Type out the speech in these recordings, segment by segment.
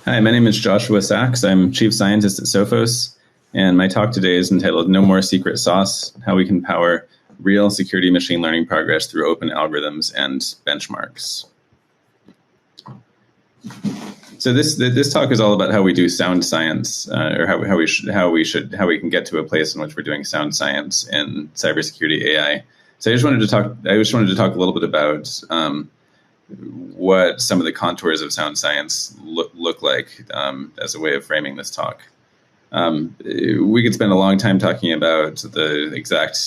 Hi, my name is Joshua Saxe. I'm Chief Scientist at Sophos, and my talk today is entitled No More Secret Sauce, How We Can Power Real Security Machine Learning Progress Through Open Algorithms and Benchmarks. So this talk is all about how we do sound science, or how we can get to a place in which we're doing sound science in cybersecurity AI. So I just wanted to talk a little bit about what some of the contours of sound science look like as a way of framing this talk. We could spend a long time talking about the exact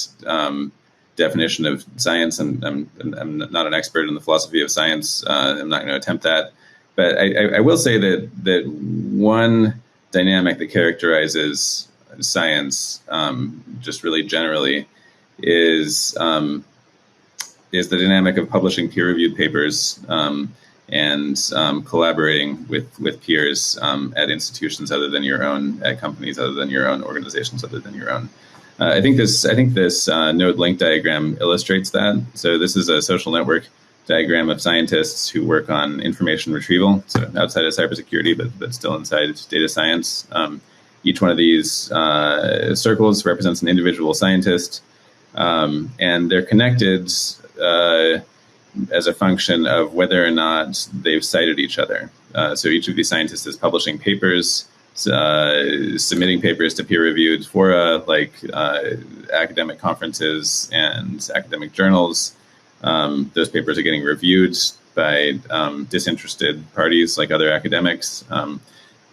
definition of science, and I'm not an expert in the philosophy of science. I'm not going to attempt that. But I will say that one dynamic that characterizes science, just really generally, is the dynamic of publishing peer-reviewed papers and collaborating with peers at institutions other than your own, at companies other than your own, organizations other than your own. I think this node link diagram illustrates that. So this is a social network diagram of scientists who work on information retrieval, so outside of cybersecurity, but still inside data science. Each one of these circles represents an individual scientist, and they're connected as a function of whether or not they've cited each other. So each of these scientists is publishing papers, submitting papers to peer-reviewed fora like academic conferences and academic journals. Those papers are getting reviewed by disinterested parties like other academics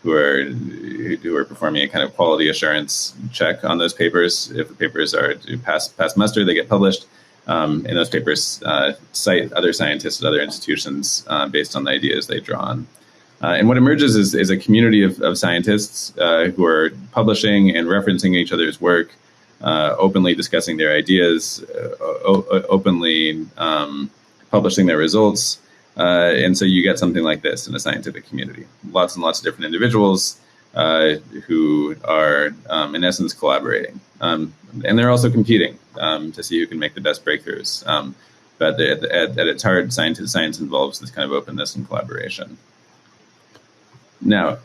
who are performing a kind of quality assurance check on those papers. If the papers are pass muster, they get published. And those papers cite other scientists at other institutions based on the ideas they draw on. And what emerges is a community of scientists who are publishing and referencing each other's work, openly discussing their ideas, openly publishing their results. And so you get something like this in a scientific community. Lots and lots of different individuals who are, in essence, collaborating. And they're also competing to see who can make the best breakthroughs. But at its heart, science involves this kind of openness and collaboration. Now,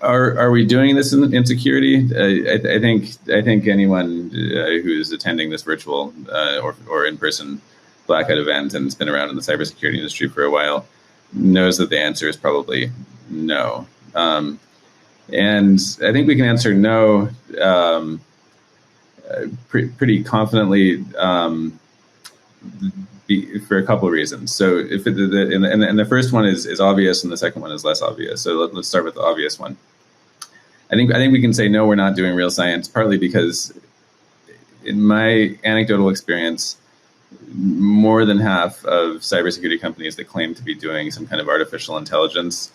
are we doing this in security? I think anyone who's attending this virtual or in-person Blackout event and has been around in the cybersecurity industry for a while knows that the answer is probably no. And I think we can answer no pretty confidently for a couple of reasons. So if the first one is obvious and the second one is less obvious. So let's start with the obvious one. I think we can say no, we're not doing real science, partly because in my anecdotal experience, more than half of cybersecurity companies that claim to be doing some kind of artificial intelligence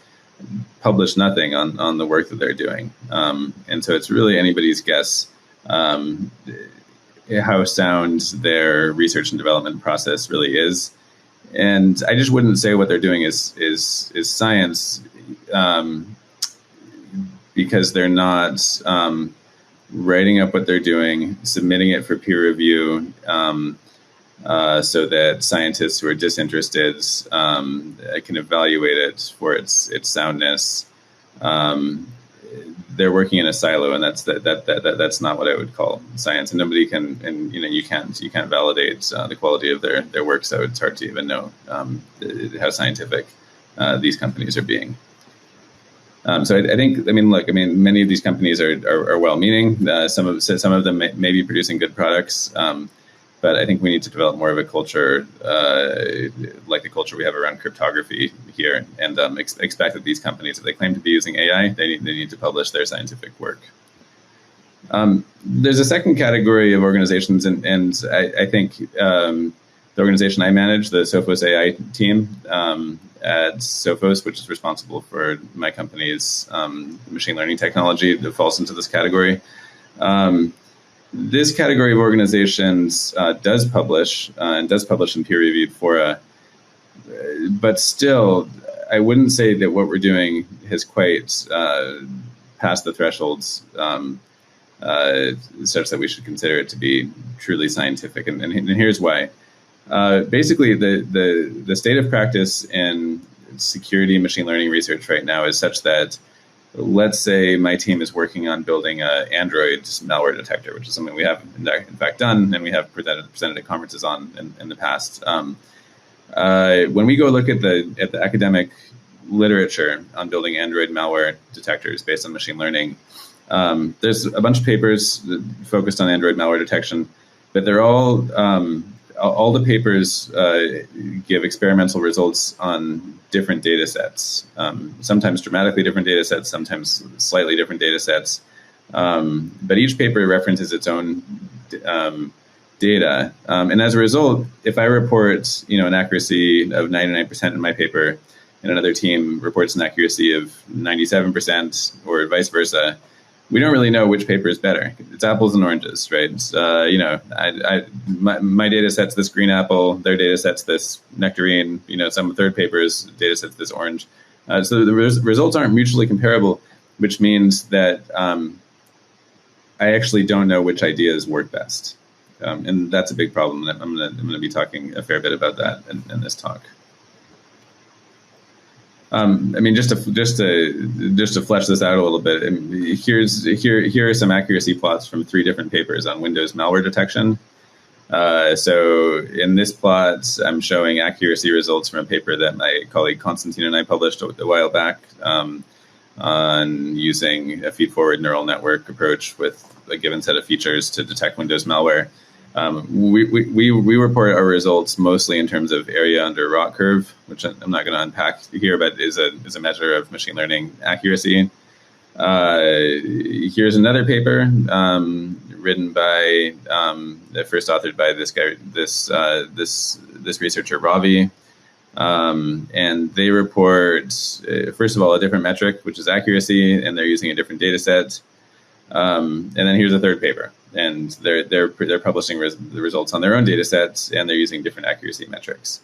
publish nothing on the work that they're doing. And so it's really anybody's guess how sound their research and development process really is. And I just wouldn't say what they're doing is science because they're not writing up what they're doing, submitting it for peer review, so that scientists who are disinterested can evaluate it for its soundness. They're working in a silo, and that's not what I would call science. And nobody can, and you can't validate the quality of their work. So it's hard to even know how scientific these companies are being. So I think, many of these companies are well-meaning. Some of them may be producing good products, but I think we need to develop more of a culture like the culture we have around cryptography here, and expect that these companies, if they claim to be using AI, they need to publish their scientific work. There's a second category of organizations, and I think the organization I manage, the Sophos AI team at Sophos, which is responsible for my company's machine learning technology, that falls into this category. This category of organizations does publish in peer-reviewed fora, but still, I wouldn't say that what we're doing has quite passed the thresholds such that we should consider it to be truly scientific. And here's why. Basically, the state of practice in security and machine learning research right now is such that let's say my team is working on building an Android malware detector, which is something we have in fact done, and we have presented at conferences on in the past. When we go look at the academic literature on building Android malware detectors based on machine learning, there's a bunch of papers focused on Android malware detection, but they're all the papers give experimental results on different data sets, sometimes dramatically different data sets, sometimes slightly different data sets. But each paper references its own data. And as a result, if I report an accuracy of 99% in my paper, and another team reports an accuracy of 97% or vice versa, we don't really know which paper is better. It's apples and oranges, right? My data set's this green apple, their data set's this nectarine, some third paper's data set's this orange. So the results aren't mutually comparable, which means that I actually don't know which ideas work best. And that's a big problem. I'm gonna be talking a fair bit about that in this talk. Just to flesh this out a little bit, here are some accuracy plots from 3 different papers on Windows malware detection. So in this plot, I'm showing accuracy results from a paper that my colleague Konstantin and I published a while back on using a feed-forward neural network approach with a given set of features to detect Windows malware. We report our results mostly in terms of area under ROC curve, which I'm not going to unpack here, but is a measure of machine learning accuracy. Here's another paper written by first authored by this guy, this researcher Ravi, and they report first of all a different metric, which is accuracy, and they're using a different data set. And then here's a third paper, and they're publishing the results on their own data sets, and they're using different accuracy metrics.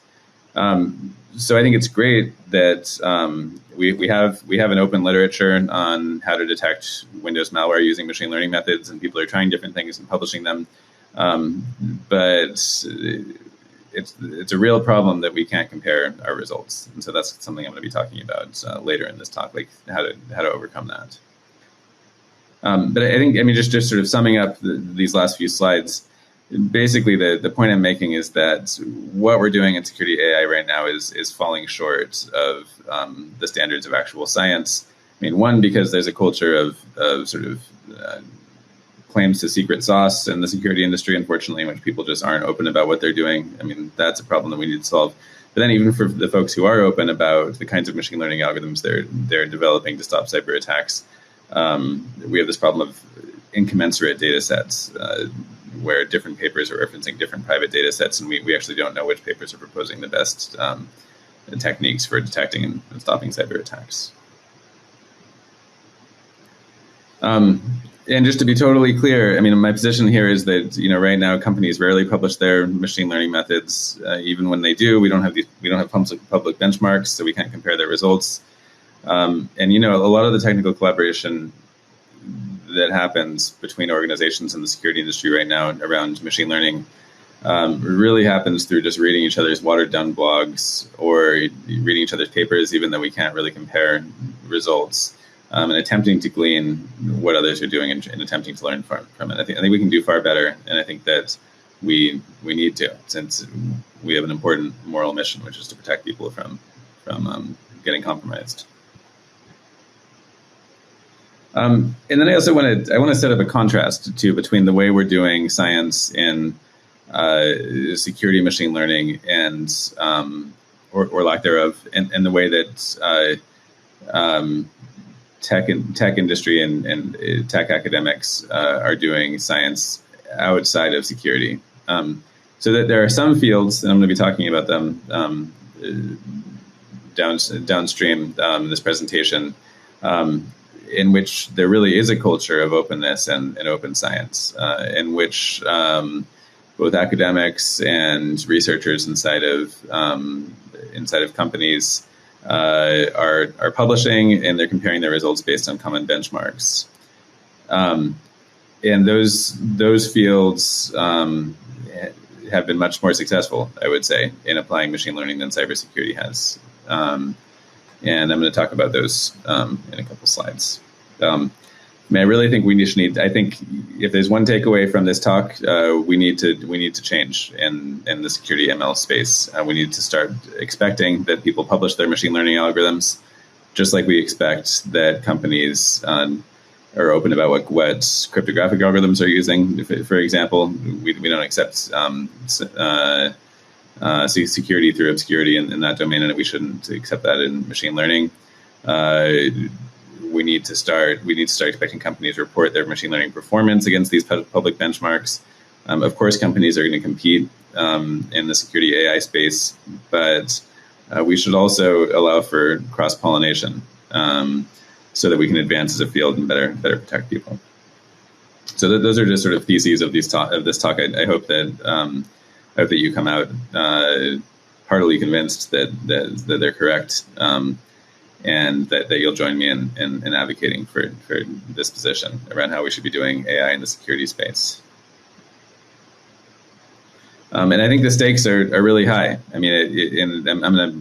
So I think it's great that we have an open literature on how to detect Windows malware using machine learning methods, and people are trying different things and publishing them. But it's a real problem that we can't compare our results, and so that's something I'm going to be talking about later in this talk, like how to overcome that. But I think, just sort of summing up these last few slides, basically the point I'm making is that what we're doing in security AI right now is falling short of the standards of actual science. One, because there's a culture of sort of claims to secret sauce in the security industry, unfortunately, in which people just aren't open about what they're doing. That's a problem that we need to solve. But then even for the folks who are open about the kinds of machine learning algorithms they're developing to stop cyber attacks, we have this problem of incommensurate data sets where different papers are referencing different private data sets, and we actually don't know which papers are proposing the best techniques for detecting and stopping cyber attacks. And just to be totally clear, my position here is that right now companies rarely publish their machine learning methods. Even when they do, we don't have public benchmarks, so we can't compare their results. And a lot of the technical collaboration that happens between organizations in the security industry right now around machine learning really happens through just reading each other's watered down blogs or reading each other's papers, even though we can't really compare results, and attempting to glean what others are doing and attempting to learn from it. I think we can do far better, and I think that we need to, since we have an important moral mission, which is to protect people from getting compromised. And then I also want to set up a contrast between the way we're doing science in security machine learning and or lack thereof, and the way that tech industry and tech academics are doing science outside of security. So that there are some fields, and I'm going to be talking about them downstream in this presentation, in which there really is a culture of openness and open science, in which both academics and researchers inside of companies are publishing, and they're comparing their results based on common benchmarks. And those fields have been much more successful, I would say, in applying machine learning than cybersecurity has. And I'm going to talk about those in a couple slides. I really think I think if there's one takeaway from this talk, we need to change in the security ML space. We need to start expecting that people publish their machine learning algorithms, just like we expect that companies are open about what cryptographic algorithms are using. For example, we don't accept security through obscurity in that domain, and we shouldn't accept that in machine learning. We need to start expecting companies to report their machine learning performance against these public benchmarks. Of course, companies are going to compete in the security AI space, but we should also allow for cross-pollination so that we can advance as a field and better protect people. So those are just sort of theses of this talk. I hope that you come out heartily convinced that they're correct. And that you'll join me in advocating for this position around how we should be doing AI in the security space. And I think the stakes are really high. I mean, I'm gonna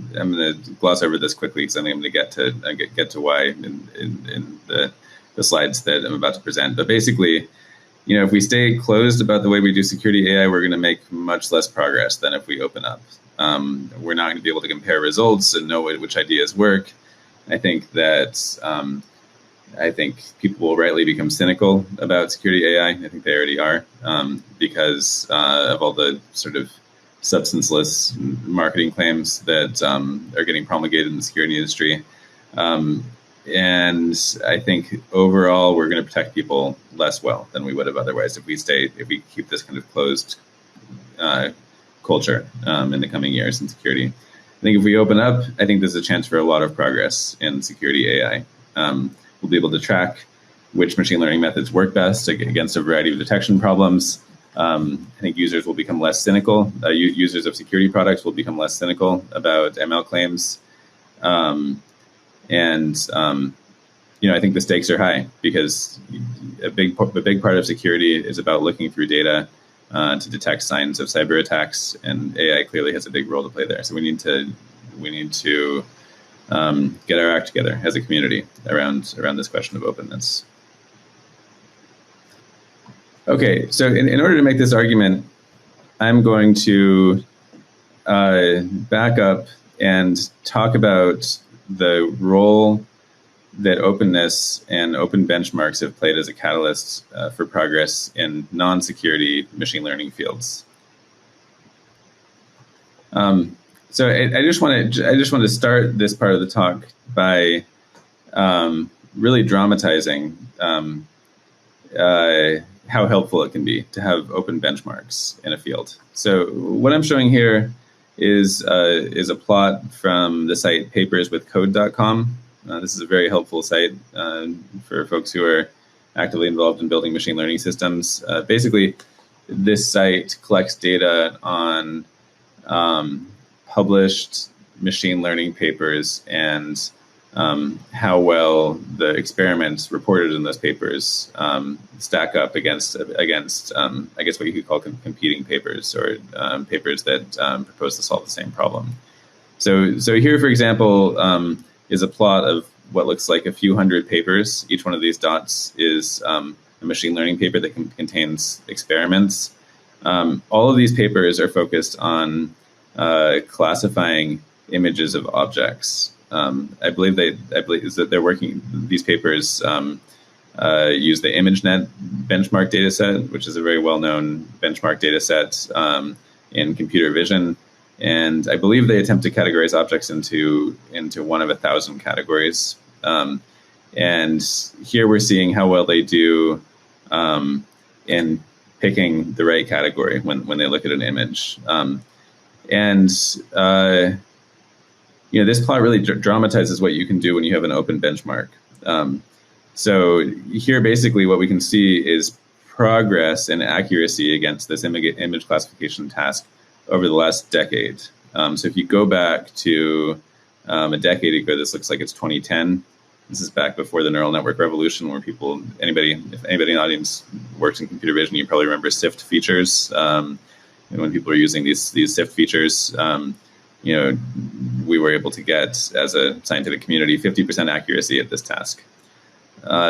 gloss over this quickly because I think I'm gonna get to why in the slides that I'm about to present. But basically, if we stay closed about the way we do security AI, we're going to make much less progress than if we open up. We're not going to be able to compare results and know which ideas work. I think that people will rightly become cynical about security AI. I think they already are because of all the sort of substanceless marketing claims that are getting promulgated in the security industry. And I think overall we're going to protect people less well than we would have otherwise if we keep this kind of closed culture in the coming years in security. I think if we open up, I think there's a chance for a lot of progress in security AI. We'll be able to track which machine learning methods work best against a variety of detection problems. I think users will become less cynical. Users of security products will become less cynical about ML claims. I think the stakes are high because a big part of security is about looking through data to detect signs of cyber attacks, and AI clearly has a big role to play there. So we need to get our act together as a community around this question of openness. Okay, so in order to make this argument, I'm going to back up and talk about the role that openness and open benchmarks have played as a catalyst for progress in non-security machine learning fields. So I just want to start this part of the talk by really dramatizing how helpful it can be to have open benchmarks in a field. So what I'm showing here is a plot from the site paperswithcode.com. This is a very helpful site for folks who are actively involved in building machine learning systems. Basically, this site collects data on published machine learning papers and how well the experiments reported in those papers stack up against I guess what you could call competing papers or papers that propose to solve the same problem. So here, for example, is a plot of what looks like a few hundred papers. Each one of these dots is a machine learning paper that contains experiments. All of these papers are focused on classifying images of objects. I believe that they're working. These papers use the ImageNet benchmark data set, which is a very well-known benchmark data set in computer vision. And I believe they attempt to categorize objects into one of 1,000 categories. And here we're seeing how well they do in picking the right category when they look at an image. This plot really dramatizes what you can do when you have an open benchmark. So here, basically, what we can see is progress and accuracy against this image classification task over the last decade. So if you go back to a decade ago, this looks like it's 2010. This is back before the neural network revolution, where if anybody in the audience works in computer vision, you probably remember SIFT features. When people are using these SIFT features, we were able to get as a scientific community 50% accuracy at this task.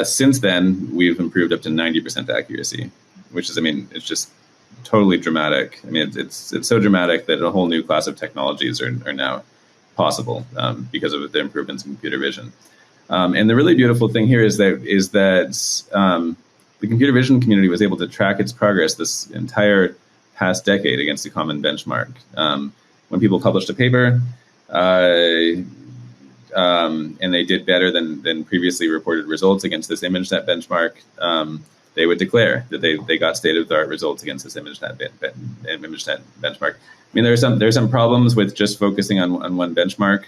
Since then, we've improved up to 90% accuracy, which is, it's just totally dramatic. It's so dramatic that a whole new class of technologies are now possible because of the improvements in computer vision. And the really beautiful thing here is that the computer vision community was able to track its progress this entire past decade against a common benchmark. When people published a paper and they did better than previously reported results against this ImageNet benchmark, they would declare that they got state-of-the-art results against this ImageNet benchmark. There's some problems with just focusing on one benchmark,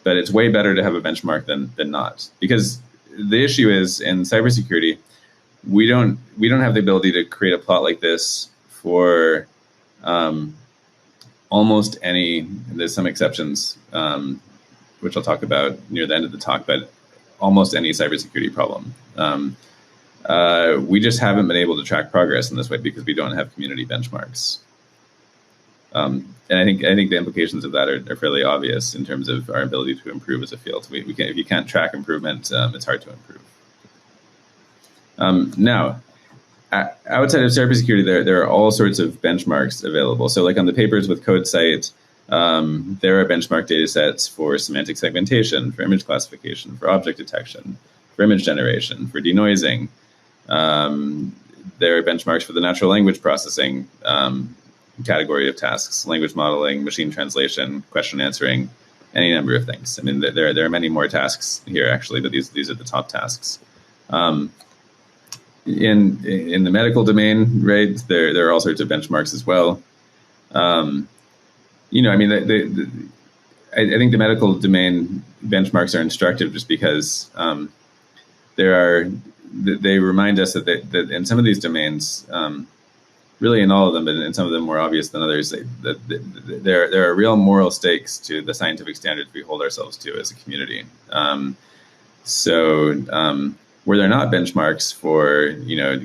but it's way better to have a benchmark than not. Because the issue is, in cybersecurity, we don't have the ability to create a plot like this for almost any. There's some exceptions, which I'll talk about near the end of the talk, but almost any cybersecurity problem. We just haven't been able to track progress in this way because we don't have community benchmarks. And I think the implications of that are fairly obvious in terms of our ability to improve as a field. If you can't track improvement, it's hard to improve. Now, outside of cybersecurity, there are all sorts of benchmarks available. So like on the papers with CodeSite, there are benchmark data sets for semantic segmentation, for image classification, for object detection, for image generation, for denoising. There are benchmarks for the natural language processing category of tasks, language modeling, machine translation, question answering, any number of things. There are many more tasks here, actually, but these are the top tasks. In the medical domain, right, there are all sorts of benchmarks as well. I think the medical domain benchmarks are instructive just because they remind us that in some of these domains, really in all of them, but in some of them more obvious than others, that there are real moral stakes to the scientific standards we hold ourselves to as a community. Where there are not benchmarks for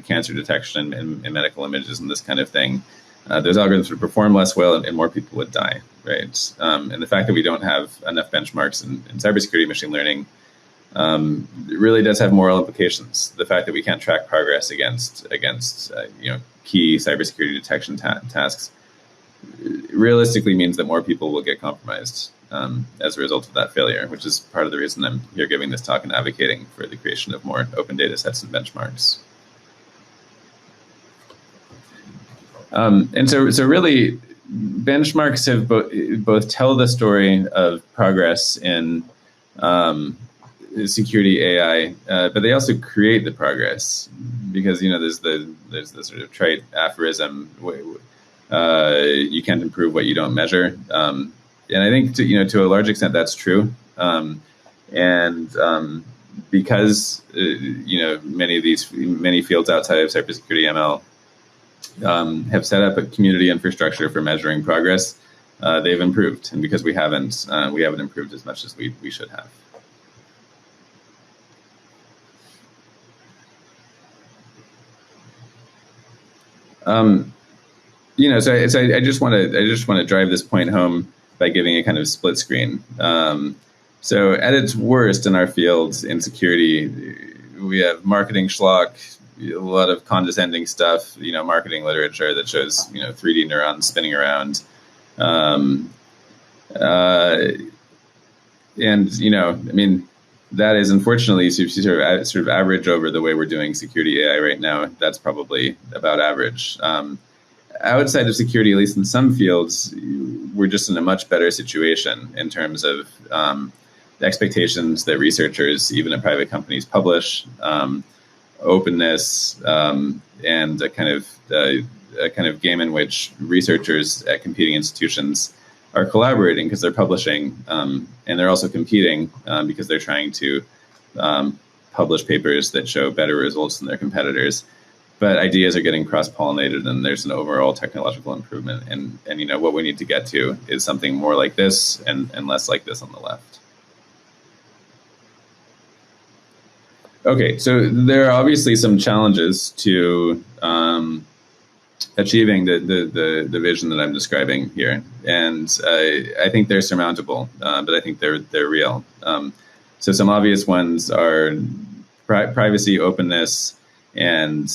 cancer detection in medical images and this kind of thing, those algorithms would perform less well and more people would die, right? And the fact that we don't have enough benchmarks in cybersecurity machine learning really does have moral implications. The fact that we can't track progress against key cybersecurity detection tasks realistically means that more people will get compromised as a result of that failure, which is part of the reason I'm here giving this talk and advocating for the creation of more open data sets and benchmarks. And so really, benchmarks have both tell the story of progress in security AI, but they also create the progress because there's the sort of trite aphorism, you can't improve what you don't measure. And I think to a large extent that's true. Because many fields outside of cybersecurity ML have set up a community infrastructure for measuring progress, they've improved, and because we haven't improved as much as we should have. So I just want to drive this point home by giving a kind of split screen. So at its worst in our fields in security, we have marketing schlock, a lot of condescending stuff, marketing literature that shows 3D neurons spinning around, that is unfortunately sort of average over the way we're doing security AI right now. That's probably about average. Outside of security, at least in some fields, we're just in a much better situation in terms of the expectations that researchers, even at private companies, publish, openness, and a kind of game in which researchers at competing institutions are collaborating because they're publishing, and they're also competing because they're trying to publish papers that show better results than their competitors. But ideas are getting cross-pollinated, and there's an overall technological improvement. And what we need to get to is something more like this and less like this on the left. Okay, so there are obviously some challenges to achieving the vision that I'm describing here. And I think they're surmountable, but I think they're real. So some obvious ones are privacy, openness, and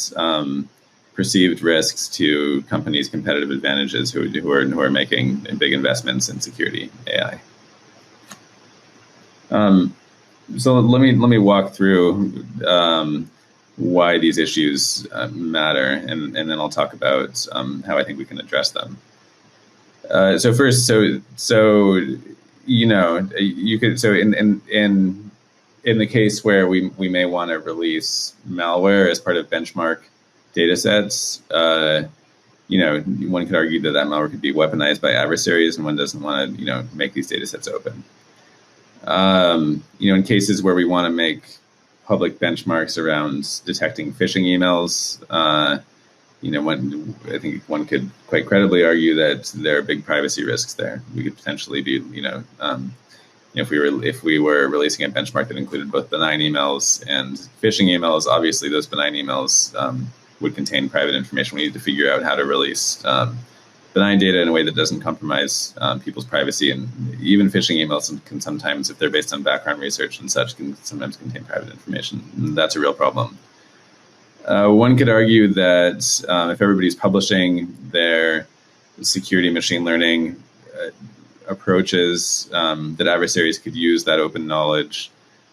perceived risks to companies' competitive advantages who are making big investments in security AI. So let me walk through why these issues matter, and then I'll talk about how I think we can address them. So first, you could in the case where we may want to release malware as part of benchmark data sets, one could argue that malware could be weaponized by adversaries, and one doesn't want to make these data sets open. In cases where we want to make public benchmarks around detecting phishing emails, I think one could quite credibly argue that there are big privacy risks there. We could potentially be, if we were releasing a benchmark that included both benign emails and phishing emails, obviously those benign emails would contain private information. We need to figure out how to release benign data in a way that doesn't compromise people's privacy. And even phishing emails can sometimes, if they're based on background research and such, can sometimes contain private information. And that's a real problem. One could argue that if everybody's publishing their security machine learning approaches, that adversaries could use that open knowledge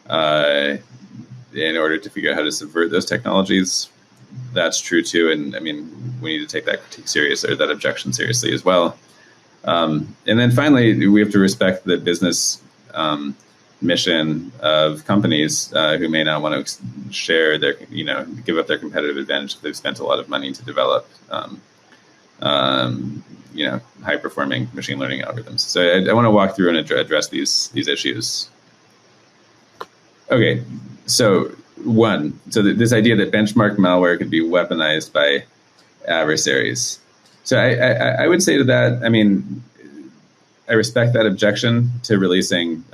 in order to figure out how to subvert those technologies. That's true too, and I mean, we need to take that critique serious, or that objection seriously as well. And then finally, we have to respect the business mission of companies who may not want to share their, give up their competitive advantage if they've spent a lot of money to develop, high-performing machine learning algorithms. So I want to walk through and address these issues. Okay, so this idea that benchmark malware could be weaponized by adversaries. So I would say to that, I mean, I respect that objection to releasing,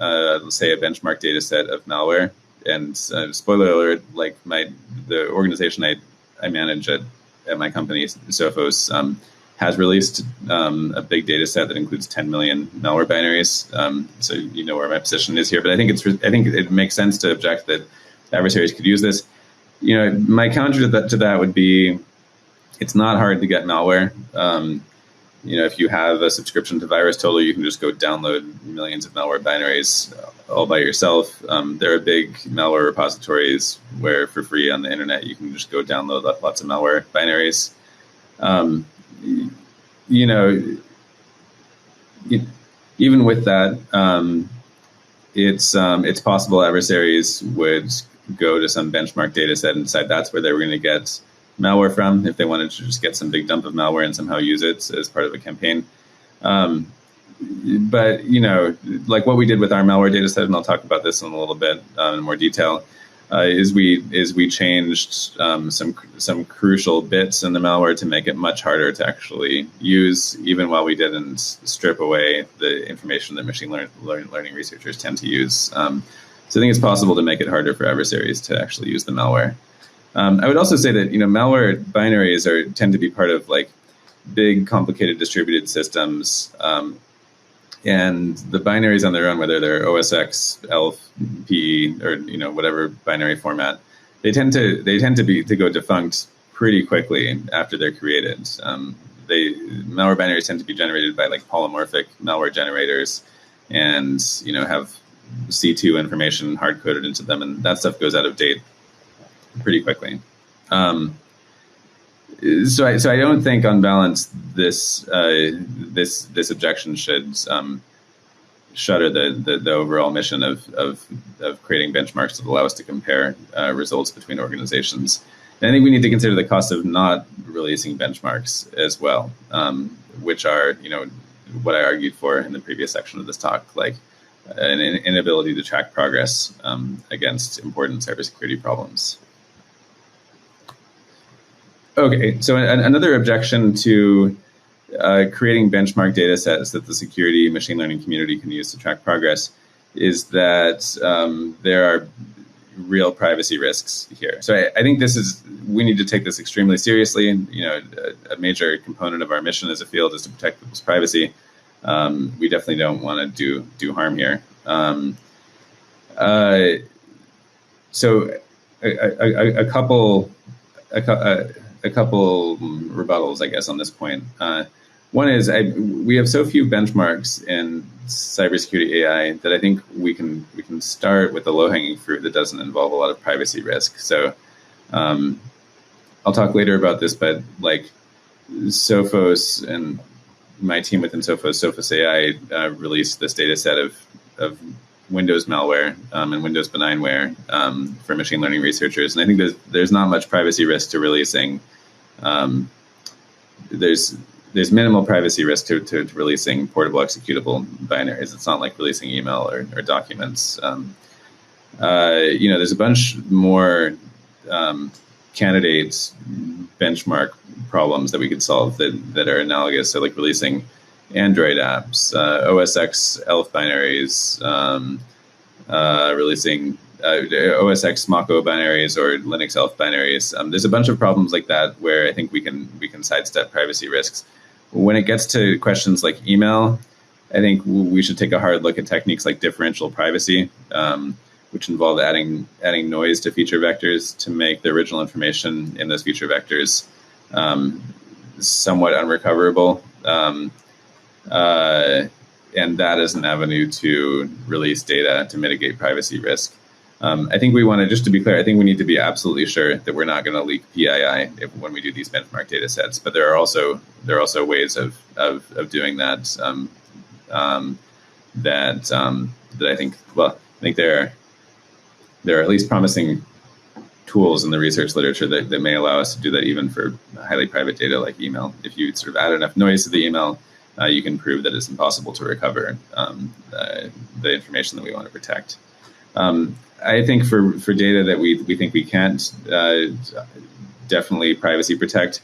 say, a benchmark data set of malware. And spoiler alert, like the organization I manage at my company, Sophos, has released a big data set that includes 10 million malware binaries. So you know where my position is here. But I think it makes sense to object that adversaries could use this. My counter to that would be, it's not hard to get malware. If you have a subscription to VirusTotal, you can just go download millions of malware binaries all by yourself. There are big malware repositories where, for free on the internet, you can just go download lots of malware binaries. Even with that, it's possible adversaries would go to some benchmark data set and decide that's where they were going to get malware from, if they wanted to just get some big dump of malware and somehow use it as part of a campaign. But like what we did with our malware data set, and I'll talk about this in a little bit in more detail, is we changed some crucial bits in the malware to make it much harder to actually use, even while we didn't strip away the information that machine learning researchers tend to use. So I think it's possible to make it harder for adversaries to actually use the malware. I would also say that malware binaries tend to be part of like big, complicated distributed systems, and the binaries on their own, whether they're OSX, ELF, PE, or whatever binary format, they tend to go defunct pretty quickly after they're created. Malware binaries tend to be generated by like polymorphic malware generators, and have C2 information hard coded into them, and that stuff goes out of date pretty quickly. So I don't think, on balance, this objection should shutter the overall mission of creating benchmarks that allow us to compare results between organizations. And I think we need to consider the cost of not releasing benchmarks as well, which are what I argued for in the previous section of this talk, like an inability to track progress against important cybersecurity problems. Okay, so another objection to creating benchmark data sets that the security machine learning community can use to track progress is that there are real privacy risks here. So I think we need to take this extremely seriously. You know, a major component of our mission as a field is to protect people's privacy. We definitely don't want to do harm here. So a couple rebuttals, I guess, on this point. One is we have so few benchmarks in cybersecurity AI that I think we can start with the low-hanging fruit that doesn't involve a lot of privacy risk. So I'll talk later about this, but like Sophos and my team within Sophos AI, released this data set of Windows malware and Windows benign-ware for machine learning researchers. And I think there's not much privacy risk to releasing. There's minimal privacy risk to releasing portable executable binaries. It's not like releasing email or documents. There's a bunch more candidate benchmark problems that we could solve that are analogous. So like releasing Android apps, OS X ELF binaries, releasing OS X Mach-O binaries or Linux ELF binaries. There's a bunch of problems like that where I think we can sidestep privacy risks. When it gets to questions like email, I think we should take a hard look at techniques like differential privacy, which involve adding noise to feature vectors to make the original information in those feature vectors somewhat unrecoverable. And that is an avenue to release data to mitigate privacy risk. I think we want to, just to be clear, I think we need to be absolutely sure that we're not going to leak PII when we do these benchmark data sets. But there are also ways of doing that that I think there are at least promising tools in the research literature that may allow us to do that even for highly private data like email. If you sort of add enough noise to the email, you can prove that it's impossible to recover the information that we want to protect. I think for data that we think we can't definitely privacy protect,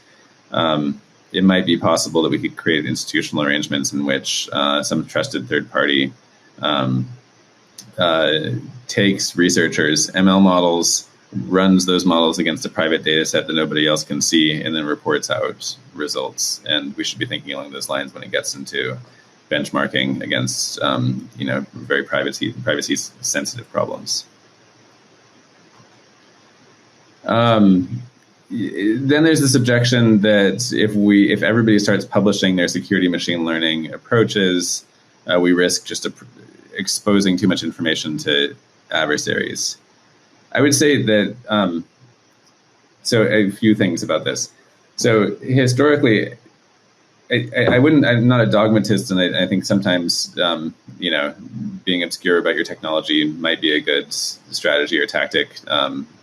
it might be possible that we could create institutional arrangements in which some trusted third party takes researchers' ML models, runs those models against a private data set that nobody else can see, and then reports out results. And we should be thinking along those lines when it gets into benchmarking against very privacy sensitive problems. Then there's this objection that if everybody starts publishing their security machine learning approaches, we risk just exposing too much information to adversaries. I would say that, so a few things about this. So historically, I'm not a dogmatist, and I think sometimes, being obscure about your technology might be a good strategy or tactic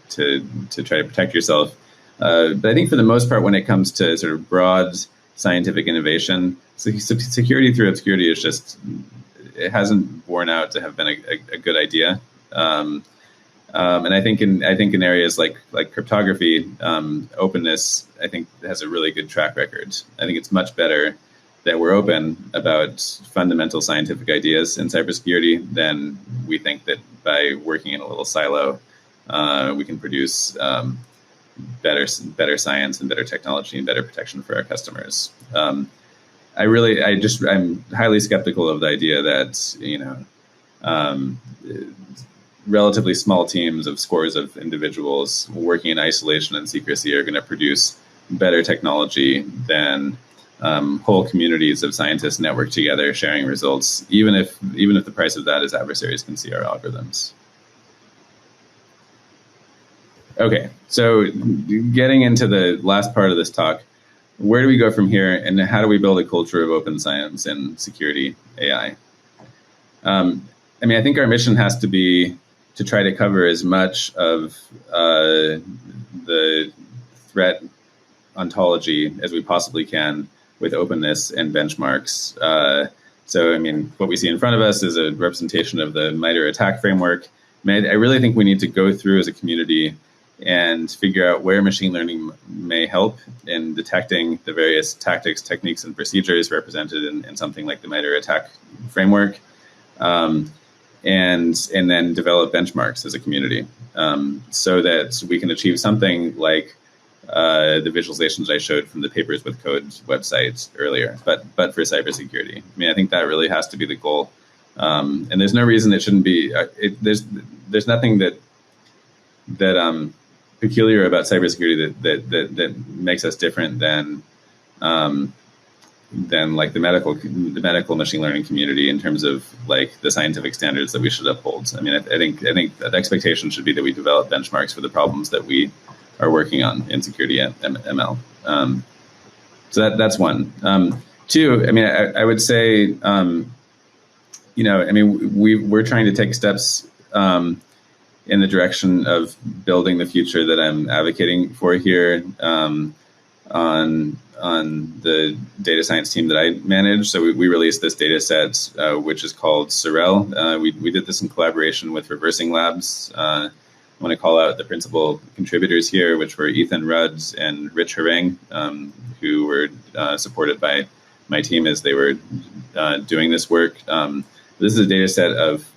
to try to protect yourself. But I think for the most part, when it comes to sort of broad scientific innovation, security through obscurity it hasn't borne out to have been a good idea. And I think in areas like cryptography, openness, I think has a really good track record. I think it's much better that we're open about fundamental scientific ideas in cybersecurity than we think that by working in a little silo, we can produce better science and better technology and better protection for our customers. I'm highly skeptical of the idea that relatively small teams of scores of individuals working in isolation and secrecy are going to produce better technology than whole communities of scientists networked together sharing results, even if the price of that is adversaries can see our algorithms. Okay, so getting into the last part of this talk, where do we go from here, and how do we build a culture of open science and security AI? I think our mission has to be to try to cover as much of the threat ontology as we possibly can with openness and benchmarks. So what we see in front of us is a representation of the MITRE attack framework. I really think we need to go through as a community and figure out where machine learning may help in detecting the various tactics, techniques, and procedures represented in something like the MITRE attack framework. and then develop benchmarks as a community, so that we can achieve something like the visualizations I showed from the Papers with Code website earlier, but for cybersecurity. I mean, I think that really has to be the goal, and there's no reason it shouldn't be. There's nothing that peculiar about cybersecurity that makes us different than like the medical machine learning community in terms of like the scientific standards that we should uphold. I mean, I think that the expectation should be that we develop benchmarks for the problems that we are working on in security and ML. So that's one. Two, I mean, I would say, we're trying to take steps in the direction of building the future that I'm advocating for here on the data science team that I manage. So we released this data set, which is called Sorel. We did this in collaboration with Reversing Labs. I want to call out the principal contributors here, which were Ethan Rudd and Rich Harang, who were supported by my team as they were doing this work. This is a data set of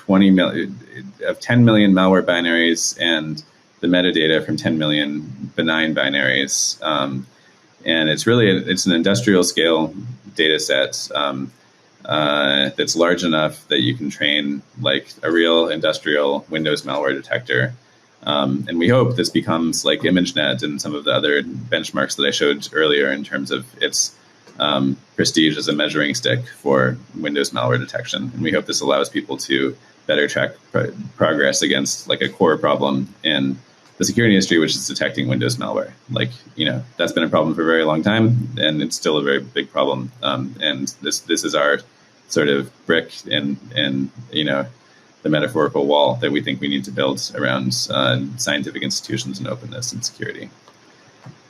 10 million malware binaries and the metadata from 10 million benign binaries. And it's an industrial scale data set that's large enough that you can train like a real industrial Windows malware detector. And we hope this becomes like ImageNet and some of the other benchmarks that I showed earlier in terms of its prestige as a measuring stick for Windows malware detection. And we hope this allows people to better track progress against like a core problem in the security industry, which is detecting Windows malware. Like, that's been a problem for a very long time, and it's still a very big problem. And this is our sort of brick in the metaphorical wall that we think we need to build around scientific institutions and openness and security.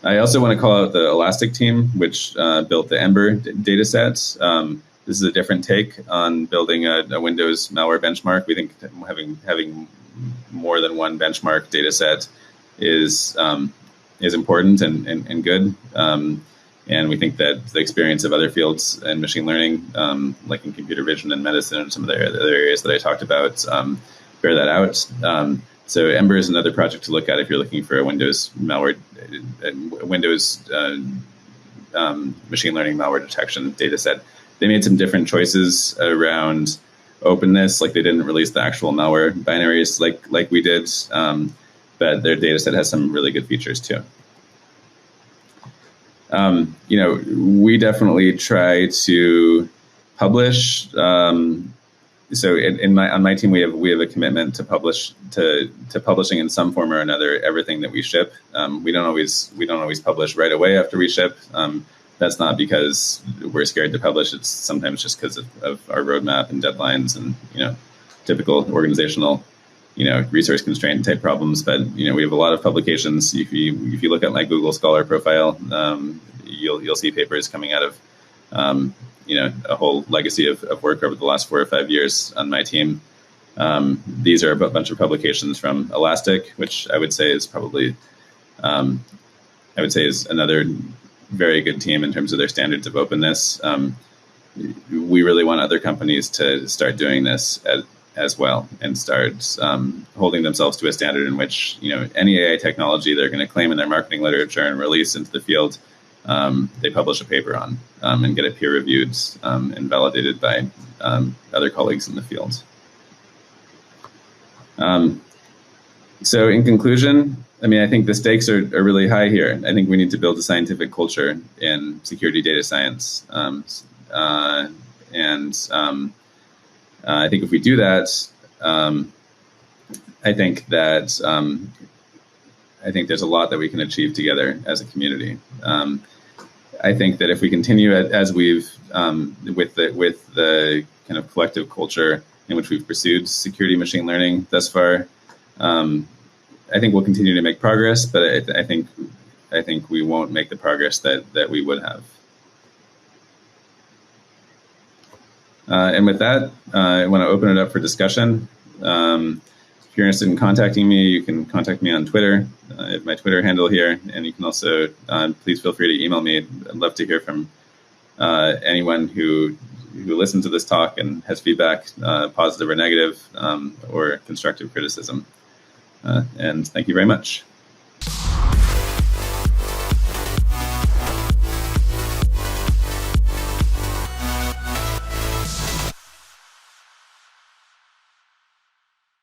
I also want to call out the Elastic team, which built the Ember data set. This is a different take on building a Windows malware benchmark. We think having more than one benchmark data set is important and good. And we think that the experience of other fields in machine learning, like in computer vision and medicine and some of the other areas that I talked about, bear that out. So Ember is another project to look at if you're looking for a Windows malware, machine learning malware detection data set. They made some different choices around openness, like they didn't release the actual malware binaries like we did, but their data set has some really good features too. We definitely try to publish. So on my team, we have a commitment to publish to publishing in some form or another everything that we ship. We don't always publish right away after we ship. That's not because we're scared to publish. It's sometimes just because of our roadmap and deadlines and typical organizational resource constraint type problems. But we have a lot of publications. If you look at my Google Scholar profile, you'll see papers coming out of a whole legacy of work over the last 4 or 5 years on my team. These are a bunch of publications from Elastic, which I would say is probably is another very good team in terms of their standards of openness. We really want other companies to start doing this as well and start holding themselves to a standard in which any AI technology they're going to claim in their marketing literature and release into the field, they publish a paper on and get it peer reviewed and validated by other colleagues in the field. So in conclusion, I think the stakes are really high here. I think we need to build a scientific culture in security data science. I think if we do that, I think there's a lot that we can achieve together as a community. I think that if we continue as we've with the kind of collective culture in which we've pursued security machine learning thus far, I think we'll continue to make progress, but I think we won't make the progress that we would have. And with that, I want to open it up for discussion. If you're interested in contacting me, you can contact me on Twitter. I have my Twitter handle here, and you can also please feel free to email me. I'd love to hear from anyone who who listens to this talk and has feedback, positive or negative, or constructive criticism. And thank you very much.